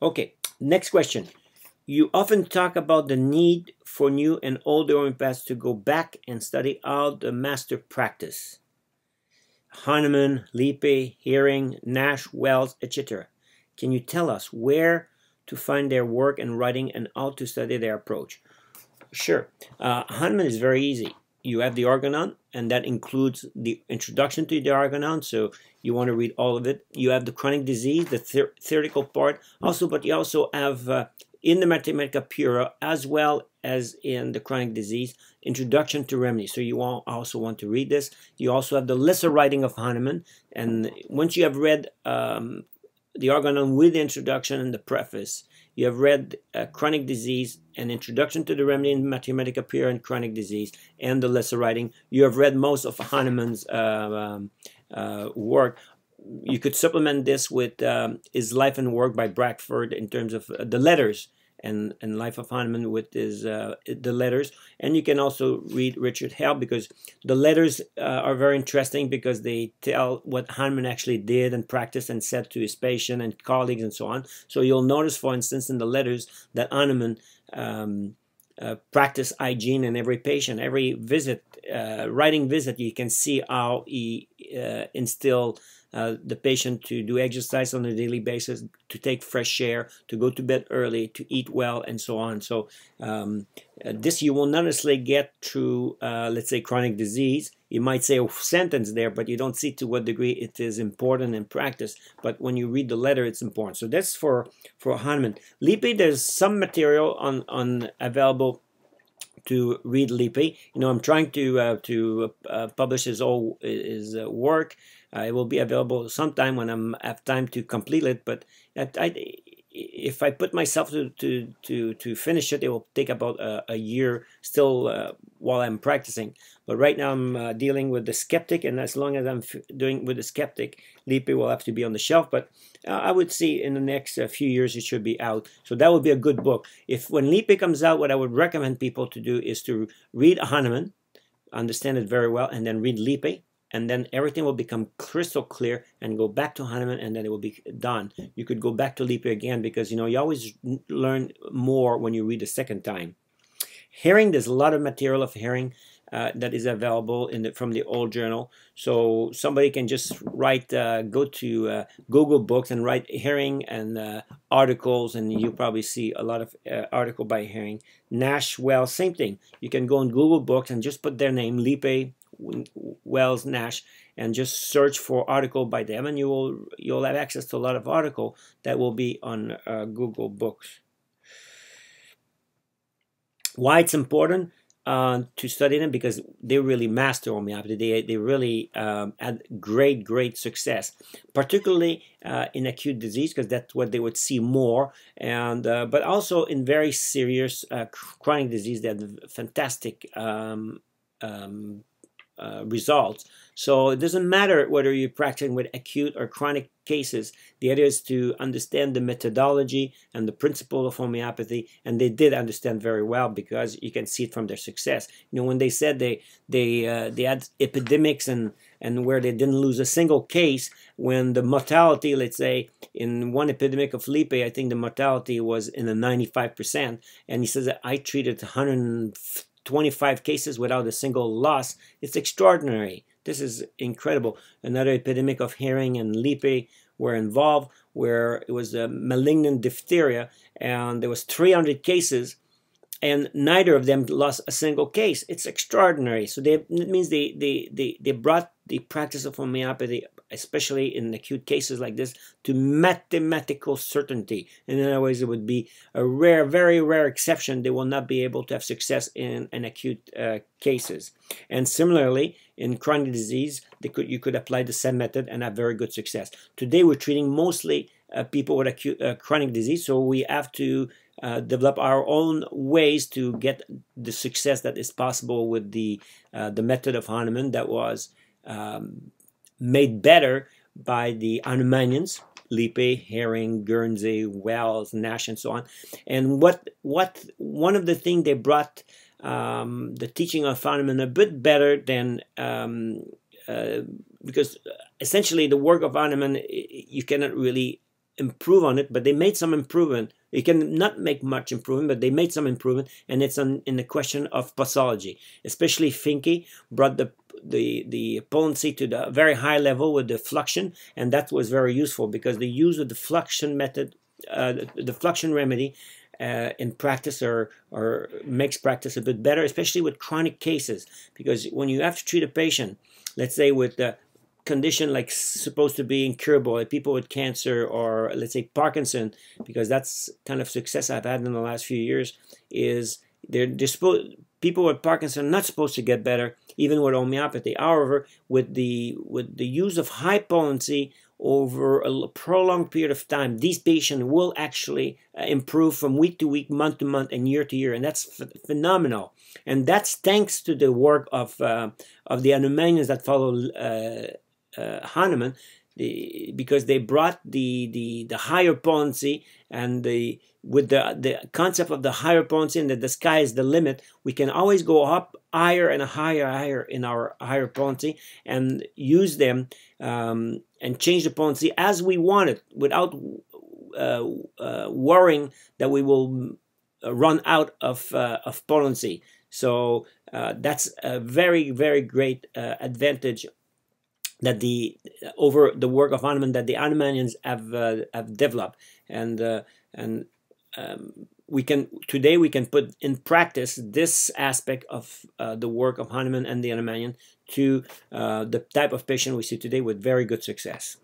Okay, next question. You often talk about the need for new and older homeopaths to go back and study out the master practice. Hahnemann, Lippe, Hering, Nash, Wells, etc. Can you tell us where to find their work and writing and how to study their approach? Sure. Hahnemann is very easy. You have the Organon, and that includes the introduction to the Organon, so you want to read all of it. You have the chronic disease, the theoretical part, also, but you also have in the Mathematica Pura, as well as in the chronic disease, introduction to remedy. So you also want to read this. You also have the lesser writing of Hahnemann, and once you have read the Organon with the introduction and the preface, you have read chronic disease and introduction to the remedy in Mathematica Pura and chronic disease and the lesser writing. You have read most of Hahnemann's work. You could supplement this with his life and work by Bradford in terms of the letters and life of Hahnemann with his the letters. And you can also read Richard Hell, because the letters are very interesting because they tell what Hahnemann actually did and practiced and said to his patient and colleagues and so on. So you'll notice, for instance, in the letters that Hahnemann practiced hygiene in every patient, every visit, writing visit. You can see how he instilled the patient to do exercise on a daily basis, to take fresh air, to go to bed early, to eat well, and so on. So this you will not necessarily get through, let's say, chronic disease. You might say a sentence there, but you don't see to what degree it is important in practice. But when you read the letter, it's important. So that's for Hahnemann. Lippe, there's some material on available to read Lippe. You know, I'm trying to publish his work. It will be available sometime when I have time to complete it. But if I put myself to finish it, it will take about a year still while I'm practicing. But right now I'm dealing with the skeptic, and as long as I'm doing with the skeptic, Lippe will have to be on the shelf. But I would see in the next few years it should be out. So that would be a good book. When Lippe comes out, what I would recommend people to do is to read Hahnemann, understand it very well, and then read Lippe. And then everything will become crystal clear, and go back to Hahnemann, and then it will be done. You could go back to Lippe again, because you always learn more when you read the second time. Hering, there's a lot of material of Hering that is available from the old journal. So somebody can just write, go to Google Books and write Hering and articles, and you'll probably see a lot of article by Hering. Nash, Wells, same thing. You can go on Google Books and just put their name, Lippe, Wells, Nash, and just search for article by them, and you'll have access to a lot of article that will be on Google Books. Why it's important to study them? Because they really master homeopathy. They really had great success, particularly in acute disease, because that's what they would see more, and but also in very serious chronic disease, they had fantastic results. So it doesn't matter whether you're practicing with acute or chronic cases. The idea is to understand the methodology and the principle of homeopathy, and they did understand very well, because you can see it from their success. When they said they had epidemics and where they didn't lose a single case, when the mortality, let's say in one epidemic of Lippe, I think the mortality was in the 95%, and he says that I treated 125 cases without a single loss. It's extraordinary. This is incredible. Another epidemic of Hering and Lippe were involved, where it was a malignant diphtheria, and there was 300 cases, and neither of them lost a single case. It's extraordinary. So it means they brought the practice of homeopathy, especially in acute cases like this, to mathematical certainty. In other words, it would be a rare, very rare exception. They will not be able to have success in acute cases. And similarly, in chronic disease, you could apply the same method and have very good success. Today, we're treating mostly people with acute chronic disease, so we have to develop our own ways to get the success that is possible with the method of Hahnemann that was made better by the Hahnemannians, Lippe, Hering, Guernsey, Wells, Nash, and so on. And one of the things they brought the teaching of Hahnemann a bit better than because essentially the work of Hahnemann, you cannot really improve on it, but they made some improvement. You can not make much improvement, but they made some improvement, and it's in the question of posology. Especially Finke brought the potency to the very high level with the fluxion, and that was very useful because the use of the fluxion method, the fluxion remedy, in practice or makes practice a bit better, especially with chronic cases. Because when you have to treat a patient, let's say with the condition like supposed to be incurable, like people with cancer or let's say Parkinson, because that's kind of success I've had in the last few years, is people with Parkinson are not supposed to get better even with homeopathy. However, with the use of high potency over a prolonged period of time, these patients will actually improve from week to week, month to month, and year to year, and that's phenomenal. And that's thanks to the work of the Hahnemannians that follow Hahnemann, because they brought the higher potency, and with the concept of the higher potency and that the sky is the limit, we can always go up higher and higher in our higher potency and use them and change the potency as we want it without worrying that we will run out of potency. So that's a very, very great advantage that over the work of Hahnemann that the Hahnemannians have developed, and today we can put in practice this aspect of the work of Hahnemann and the Hahnemannian to the type of patient we see today with very good success.